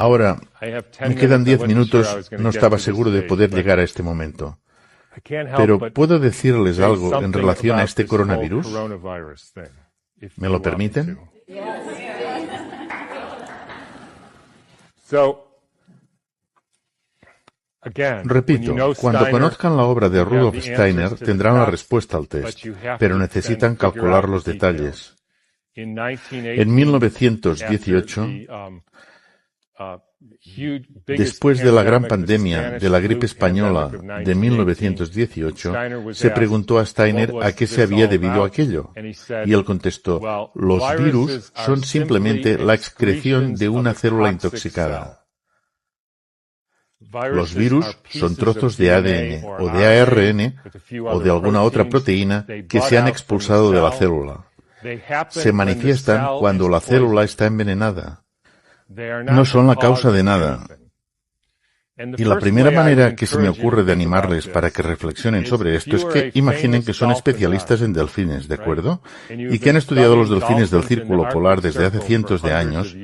Ahora, me quedan 10 minutos, no estaba seguro de poder llegar a este momento. Pero ¿puedo decirles algo en relación a este coronavirus? ¿Me lo permiten? Repito, cuando conozcan la obra de Rudolf Steiner tendrán la respuesta al test, pero necesitan calcular los detalles. En 1918, después de la gran pandemia de la gripe española de 1918, se preguntó a Steiner a qué se había debido aquello. Y él contestó, los virus son simplemente la excreción de una célula intoxicada. Los virus son trozos de ADN o de ARN o de alguna otra proteína que se han expulsado de la célula. Se manifiestan cuando la célula está envenenada. No son la causa de nada. Y la primera manera que se me ocurre de animarles para que reflexionen sobre esto es que imaginen que son especialistas en delfines, ¿de acuerdo? Y que han estudiado los delfines del círculo polar desde hace cientos de años,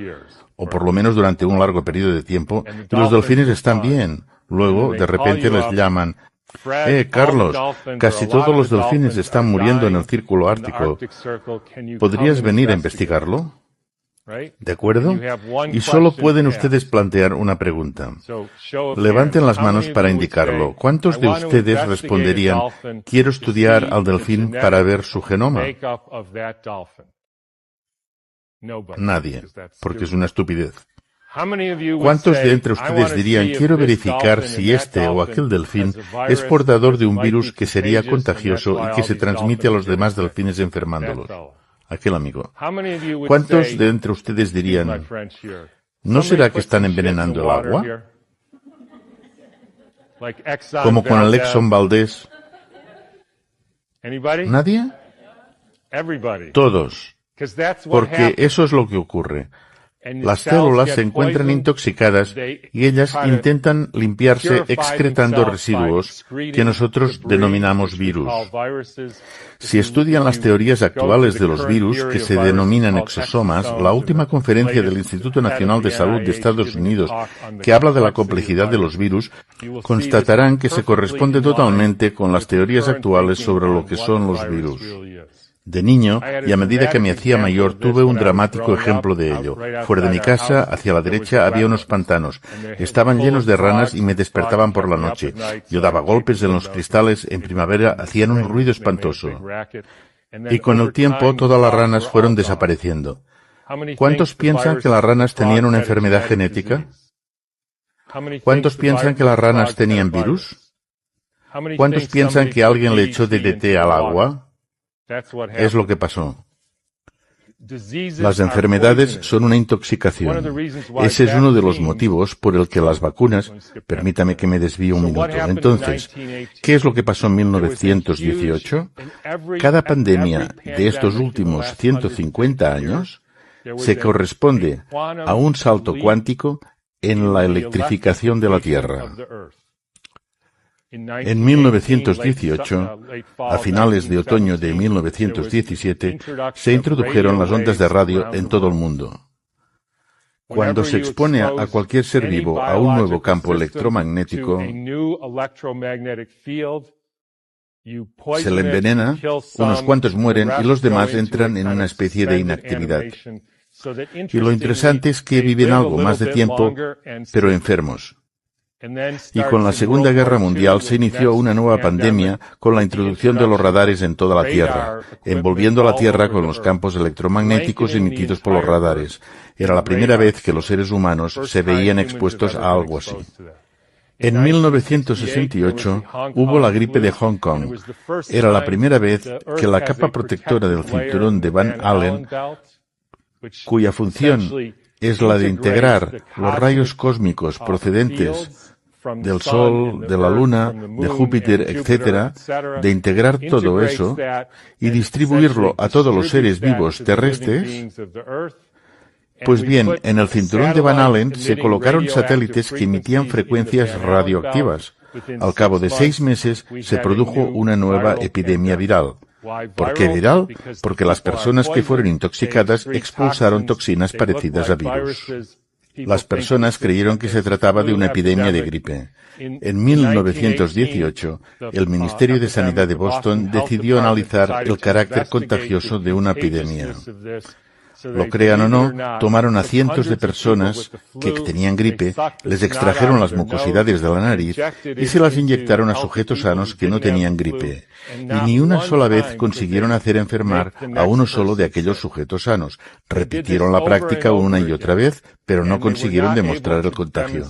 o por lo menos durante un largo periodo de tiempo, y los delfines están bien. Luego, de repente les llaman, Carlos, casi todos los delfines están muriendo en el círculo ártico. ¿Podrías venir a investigarlo? ¿De acuerdo? Y solo pueden ustedes plantear una pregunta. Levanten las manos para indicarlo. ¿Cuántos de ustedes responderían, quiero estudiar al delfín para ver su genoma? Nadie, porque es una estupidez. ¿Cuántos de entre ustedes dirían, quiero verificar si este o aquel delfín es portador de un virus que sería contagioso y que se transmite a los demás delfines enfermándolos? Aquel amigo. ¿Cuántos de entre ustedes dirían, ¿no será que están envenenando el agua? Como con el Exxon Valdez. ¿Nadie? Todos. Porque eso es lo que ocurre. Las células se encuentran intoxicadas y ellas intentan limpiarse excretando residuos que nosotros denominamos virus. Si estudian las teorías actuales de los virus, que se denominan exosomas, la última conferencia del Instituto Nacional de Salud de Estados Unidos, que habla de la complejidad de los virus, constatarán que se corresponde totalmente con las teorías actuales sobre lo que son los virus. De niño, y a medida que me hacía mayor, tuve un dramático ejemplo de ello. Fuera de mi casa, hacia la derecha, había unos pantanos. Estaban llenos de ranas y me despertaban por la noche. Yo daba golpes en los cristales, en primavera hacían un ruido espantoso. Y con el tiempo, todas las ranas fueron desapareciendo. ¿Cuántos piensan que las ranas tenían una enfermedad genética? ¿Cuántos piensan que las ranas tenían virus? ¿Cuántos piensan que alguien le echó DDT al agua? Es lo que pasó. Las enfermedades son una intoxicación. Ese es uno de los motivos por el que las vacunas... Permítame que me desvíe un minuto. Entonces, ¿qué es lo que pasó en 1918? Cada pandemia de estos últimos 150 años se corresponde a un salto cuántico en la electrificación de la Tierra. En 1918, a finales de otoño de 1917, se introdujeron las ondas de radio en todo el mundo. Cuando se expone a cualquier ser vivo a un nuevo campo electromagnético, se le envenena, unos cuantos mueren y los demás entran en una especie de inactividad. Y lo interesante es que viven algo más de tiempo, pero enfermos. Y con la Segunda Guerra Mundial se inició una nueva pandemia con la introducción de los radares en toda la Tierra, envolviendo a la Tierra con los campos electromagnéticos emitidos por los radares. Era la primera vez que los seres humanos se veían expuestos a algo así. En 1968 hubo la gripe de Hong Kong. Era la primera vez que la capa protectora del cinturón de Van Allen, cuya función es la de integrar los rayos cósmicos procedentes del Sol, de la Luna, de Júpiter, etc., de integrar todo eso y distribuirlo a todos los seres vivos terrestres. Pues bien, en el cinturón de Van Allen se colocaron satélites que emitían frecuencias radioactivas. Al cabo de 6 meses se produjo una nueva epidemia viral. ¿Por qué viral? Porque las personas que fueron intoxicadas expulsaron toxinas parecidas a virus. Las personas creyeron que se trataba de una epidemia de gripe. En 1918, el Ministerio de Sanidad de Boston decidió analizar el carácter contagioso de una epidemia. Lo crean o no, tomaron a cientos de personas que tenían gripe, les extrajeron las mucosidades de la nariz y se las inyectaron a sujetos sanos que no tenían gripe. Y ni una sola vez consiguieron hacer enfermar a uno solo de aquellos sujetos sanos. Repitieron la práctica una y otra vez, pero no consiguieron demostrar el contagio.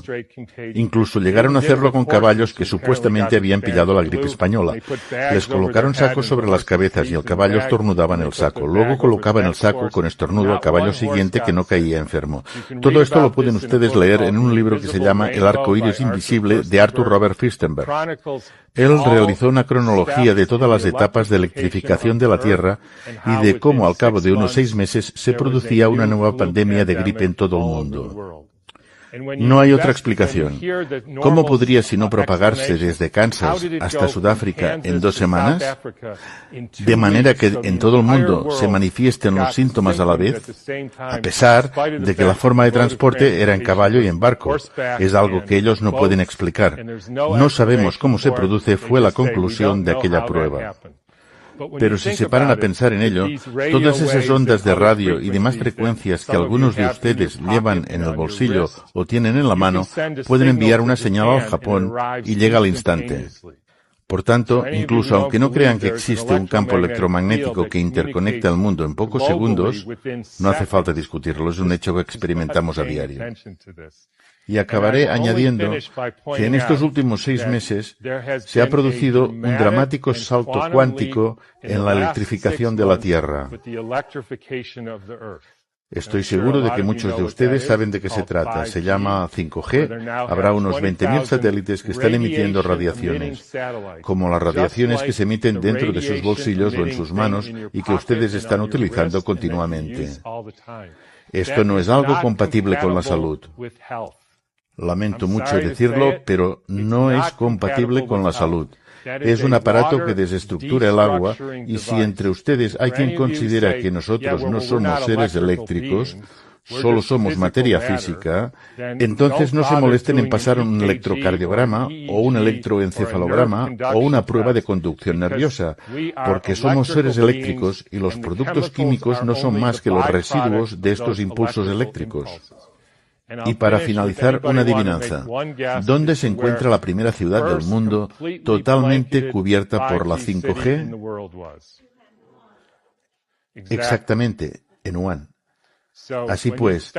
Incluso llegaron a hacerlo con caballos que supuestamente habían pillado la gripe española. Les colocaron sacos sobre las cabezas y el caballo estornudaba en el saco. Luego colocaban el saco con estornudo al caballo siguiente que no caía enfermo. Todo esto lo pueden ustedes leer en un libro que se llama El arco iris invisible de Arthur Robert Firstenberg. Él realizó una cronología de todas las etapas de electrificación de la Tierra y de cómo al cabo de unos 6 meses se producía una nueva pandemia de gripe en todo el mundo. No hay otra explicación. ¿Cómo podría sino propagarse desde Kansas hasta Sudáfrica en 2 semanas? De manera que en todo el mundo se manifiesten los síntomas a la vez, a pesar de que la forma de transporte era en caballo y en barco. Es algo que ellos no pueden explicar. No sabemos cómo se produce, fue la conclusión de aquella prueba. Pero si se paran a pensar en ello, todas esas ondas de radio y demás frecuencias que algunos de ustedes llevan en el bolsillo o tienen en la mano, pueden enviar una señal al Japón y llega al instante. Por tanto, incluso aunque no crean que existe un campo electromagnético que interconecta el mundo en pocos segundos, no hace falta discutirlo, es un hecho que experimentamos a diario. Y acabaré añadiendo que en estos últimos 6 meses se ha producido un dramático salto cuántico en la electrificación de la Tierra. Estoy seguro de que muchos de ustedes saben de qué se trata. Se llama 5G. Habrá unos 20.000 satélites que están emitiendo radiaciones, como las radiaciones que se emiten dentro de sus bolsillos o en sus manos y que ustedes están utilizando continuamente. Esto no es algo compatible con la salud. Lamento mucho decirlo, pero no es compatible con la salud. Es un aparato que desestructura el agua y si entre ustedes hay quien considera que nosotros no somos seres eléctricos, solo somos materia física, entonces no se molesten en pasar un electrocardiograma o un electroencefalograma o una prueba de conducción nerviosa, porque somos seres eléctricos y los productos químicos no son más que los residuos de estos impulsos eléctricos. Y para finalizar, una adivinanza. ¿Dónde se encuentra la primera ciudad del mundo totalmente cubierta por la 5G? Exactamente, en Wuhan. Así pues,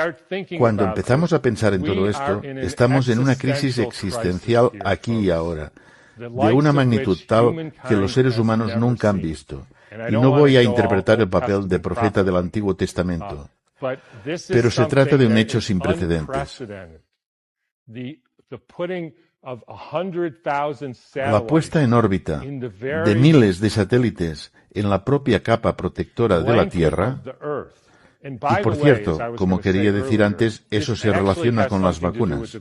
cuando empezamos a pensar en todo esto, estamos en una crisis existencial aquí y ahora, de una magnitud tal que los seres humanos nunca han visto. Y no voy a interpretar el papel de profeta del Antiguo Testamento. Pero se trata de un hecho sin precedentes. La puesta en órbita de miles de satélites en la propia capa protectora de la Tierra. Y por cierto, como quería decir antes, eso se relaciona con las vacunas.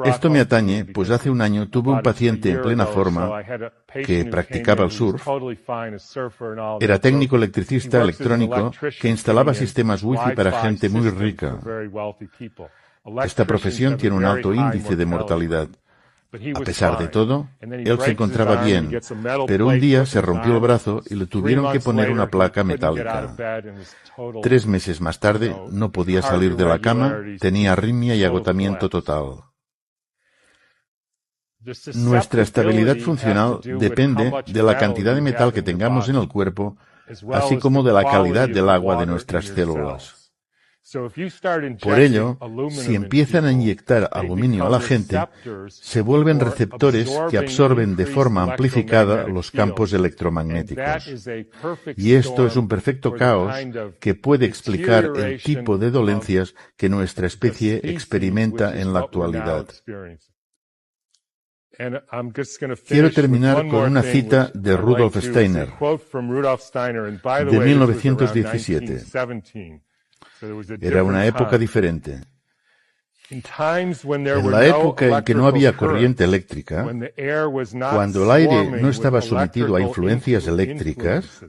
Esto me atañe, pues hace un año tuve un paciente en plena forma que practicaba el surf, era técnico electricista electrónico que instalaba sistemas wifi para gente muy rica. Esta profesión tiene un alto índice de mortalidad. A pesar de todo, él se encontraba bien, pero un día se rompió el brazo y le tuvieron que poner una placa metálica. 3 meses más tarde no podía salir de la cama, tenía arritmia y agotamiento total. Nuestra estabilidad funcional depende de la cantidad de metal que tengamos en el cuerpo, así como de la calidad del agua de nuestras células. Por ello, si empiezan a inyectar aluminio a la gente, se vuelven receptores que absorben de forma amplificada los campos electromagnéticos. Y esto es un perfecto caos que puede explicar el tipo de dolencias que nuestra especie experimenta en la actualidad. Quiero terminar con una cita de Rudolf Steiner, de 1917. Era una época diferente. En la época en que no había corriente eléctrica, cuando el aire no estaba sometido a influencias eléctricas,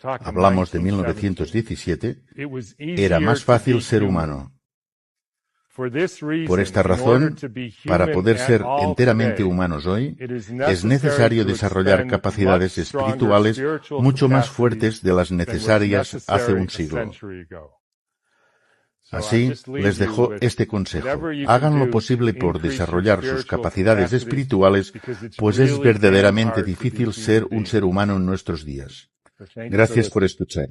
hablamos de 1917, era más fácil ser humano. Por esta razón, para poder ser enteramente humanos hoy, es necesario desarrollar capacidades espirituales mucho más fuertes de las necesarias hace un siglo. Así, les dejo este consejo. Hagan lo posible por desarrollar sus capacidades espirituales, pues es verdaderamente difícil ser un ser humano en nuestros días. Gracias por escuchar.